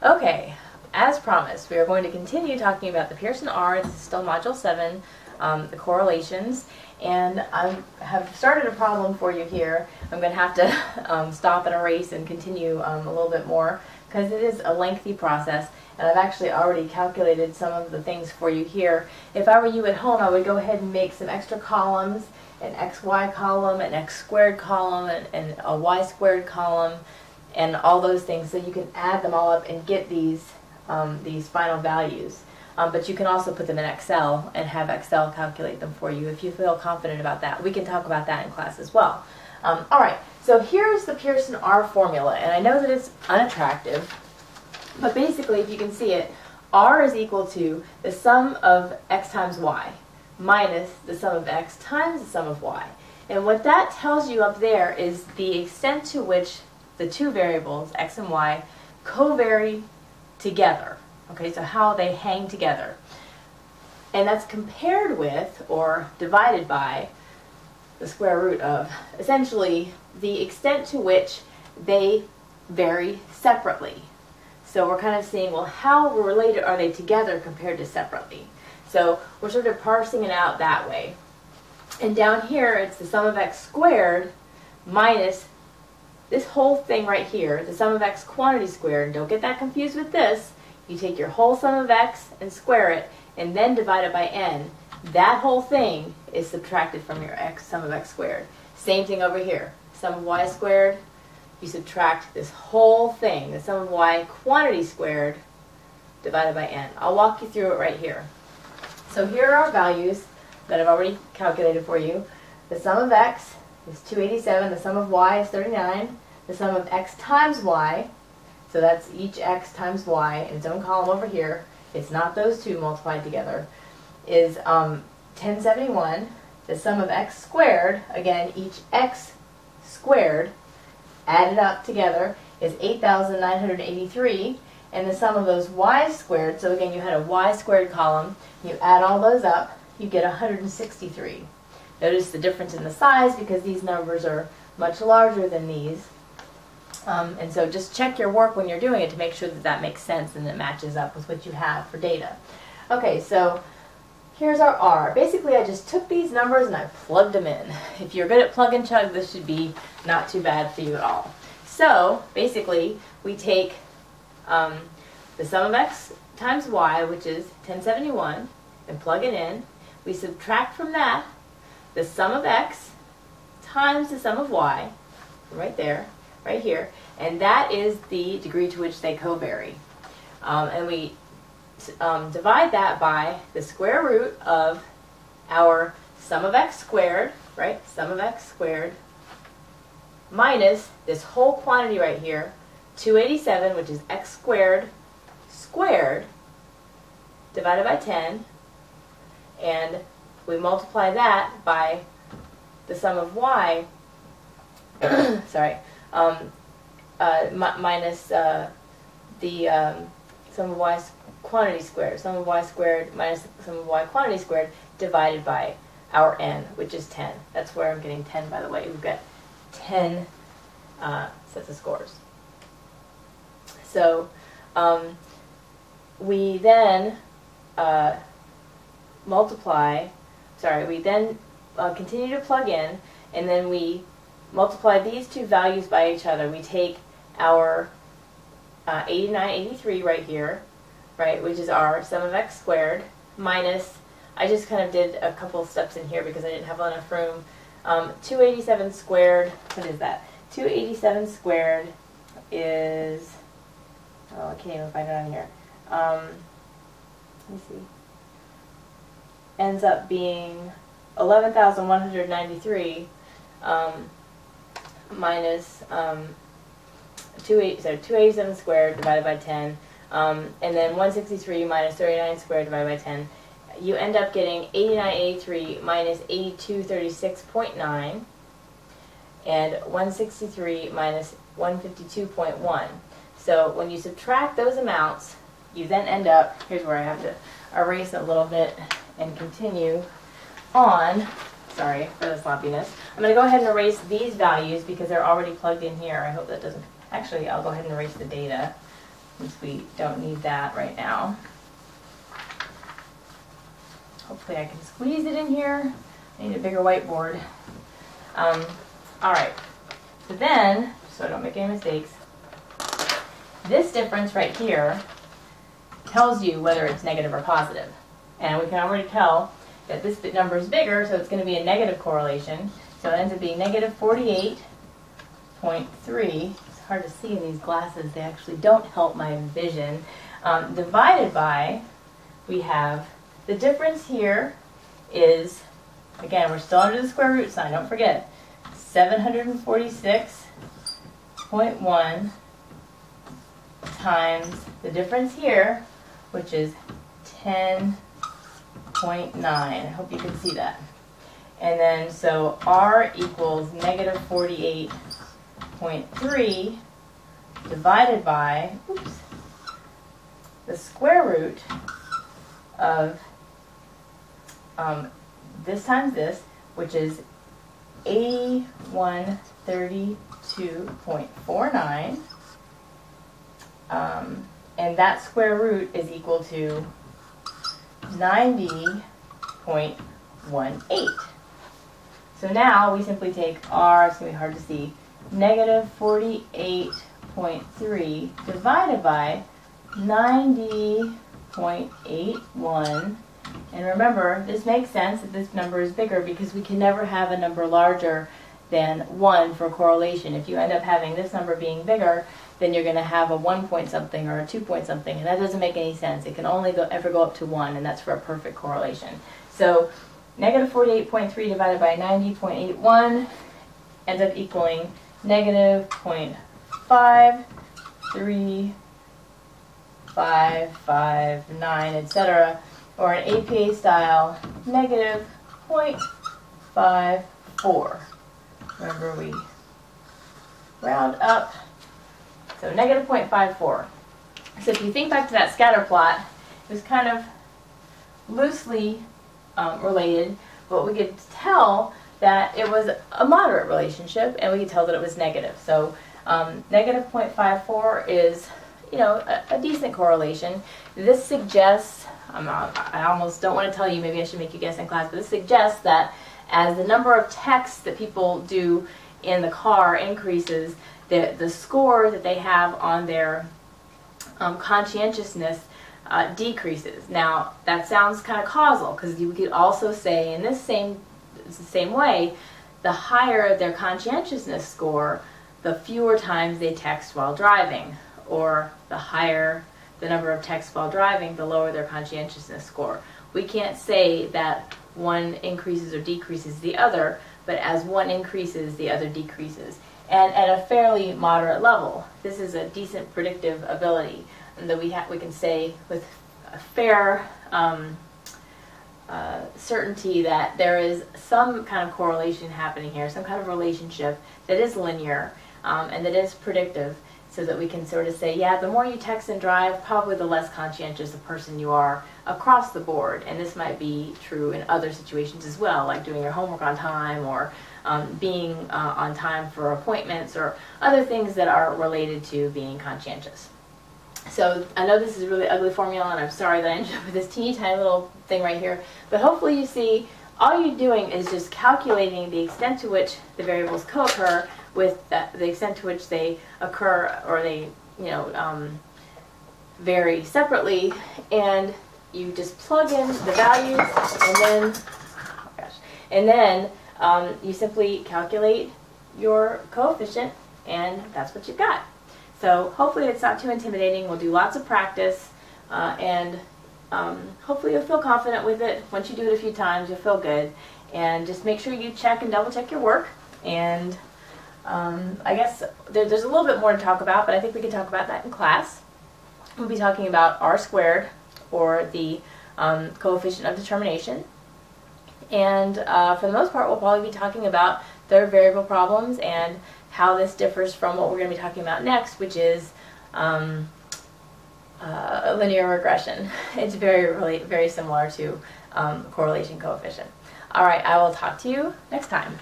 Okay, as promised, we are going to continue talking about the Pearson R. This is still Module 7, the correlations, and I have started a problem for you here. I'm going to have to stop and erase and continue a little bit more because it is a lengthy process, and I've actually already calculated some of the things for you here. If I were you at home, I would go ahead and make some extra columns, an xy column, an x squared column, and a y squared column, and all those things, so you can add them all up and get these final values. But you can also put them in Excel and have Excel calculate them for you if you feel confident about that. We can talk about that in class as well. Alright, so here's the Pearson R formula, and I know that it's unattractive, but basically, if you can see it, R is equal to the sum of x times y minus the sum of x times the sum of y. And what that tells you up there is the extent to which the two variables, x and y, covary together. Okay, so how they hang together. And that's compared with, or divided by, the square root of, essentially, the extent to which they vary separately. So we're kind of seeing, well, how related are they together compared to separately? So we're sort of parsing it out that way. And down here, it's the sum of x squared minus this whole thing right here, the sum of x quantity squared. Don't get that confused with this. You take your whole sum of x and square it, and then divide it by n. That whole thing is subtracted from your sum of x squared. Same thing over here. Sum of y squared, you subtract this whole thing, the sum of y quantity squared, divided by n. I'll walk you through it right here. So here are our values that I've already calculated for you. The sum of x is 287, the sum of y is 39, the sum of x times y, so that's each x times y in its own column over here, it's not those two multiplied together, is 1071. The sum of x squared, again each x squared added up together, is 8,983, and the sum of those y squared, so again you had a y squared column, you add all those up, you get 163. Notice the difference in the size because these numbers are much larger than these. And so just check your work when you're doing it to make sure that that makes sense and it matches up with what you have for data. Okay, so here's our R. Basically, I just took these numbers and I plugged them in. If you're good at plug and chug, this should be not too bad for you at all. So basically, we take the sum of x times y, which is 1071, and plug it in. We subtract from that the sum of x times the sum of y, right there, right here, and that is the degree to which they covary. And we divide that by the square root of our sum of x squared, right, sum of x squared, minus this whole quantity right here, 287, which is x squared squared, divided by 10, and we multiply that by the sum of y, sorry, minus the sum of y quantity squared, sum of y squared minus sum of y quantity squared, divided by our n, which is 10. That's where I'm getting 10, by the way. We've got 10 sets of scores. So we then continue to plug in, and then we multiply these two values by each other. We take our 8983 right here, right, which is our sum of x squared, minus, I just kind of did a couple of steps in here because I didn't have enough room, 287 squared, what is that? 287 squared is, oh, I can't even find it on here. Let me see. Ends up being 11,193 minus 287 squared divided by 10, and then 163 minus 39 squared divided by 10. You end up getting 8983 minus 8236.9, and 163 minus 152.1. So when you subtract those amounts, you then end up, here's where I have to erase a little bit and continue on. Sorry for the sloppiness. I'm going to go ahead and erase these values because they're already plugged in here. I hope that doesn't, actually I'll go ahead and erase the data since we don't need that right now. Hopefully I can squeeze it in here. I need a bigger whiteboard. Alright, so then, so I don't make any mistakes, this difference right here tells you whether it's negative or positive. And we can already tell that this number is bigger, so it's going to be a negative correlation. So it ends up being negative 48.3. It's hard to see in these glasses. They actually don't help my vision. Divided by, we have the difference here is, again, we're still under the square root sign, don't forget, 746.1 times the difference here, which is 10.9. I hope you can see that. And then, so R equals negative 48.3 divided by, oops, the square root of this times this, which is 8132.49. And that square root is equal to 90.18. So now we simply take R, it's going to be hard to see, negative 48.3 divided by 90.81. And remember, this makes sense that this number is bigger because we can never have a number larger than 1 for correlation. If you end up having this number being bigger, then you're going to have a 1 point something or a 2 point something, and that doesn't make any sense. It can only ever go up to 1, and that's for a perfect correlation. So negative 48.3 divided by 90.81 ends up equaling negative 0.53559, etc., or an APA style negative 0.54. Remember, we round up. So negative 0.54. So if you think back to that scatter plot, it was kind of loosely related, but we could tell that it was a moderate relationship, and we could tell that it was negative. So negative 0.54 is, you know, a decent correlation. This suggests, I almost don't want to tell you, maybe I should make you guess in class, but this suggests that as the number of texts that people do in the car increases, the score that they have on their conscientiousness decreases. Now, that sounds kind of causal, because you could also say in this same way, the higher their conscientiousness score, the fewer times they text while driving, or the higher the number of texts while driving, the lower their conscientiousness score. We can't say that one increases or decreases the other, but as one increases, the other decreases. And at a fairly moderate level. This is a decent predictive ability, and that we can say with a fair certainty that there is some kind of correlation happening here, some kind of relationship that is linear and that is predictive, so that we can sort of say, yeah, the more you text and drive, probably the less conscientious a person you are across the board. And this might be true in other situations as well, like doing your homework on time, or being on time for appointments, or other things that are related to being conscientious. So I know this is a really ugly formula, and I'm sorry that I ended up with this teeny tiny little thing right here, but hopefully you see all you're doing is just calculating the extent to which the variables co-occur with the extent to which they occur, or they, you know, vary separately, and you just plug in the values, and then, oh gosh, and then you simply calculate your coefficient, and that's what you've got. So hopefully it's not too intimidating. We'll do lots of practice, and hopefully you'll feel confident with it. Once you do it a few times, you'll feel good. And just make sure you check and double check your work. And I guess there's a little bit more to talk about, but I think we can talk about that in class. We'll be talking about R squared, or the coefficient of determination. And for the most part, we'll probably be talking about third variable problems and how this differs from what we're going to be talking about next, which is linear regression. It's very similar to correlation coefficient. All right, I will talk to you next time.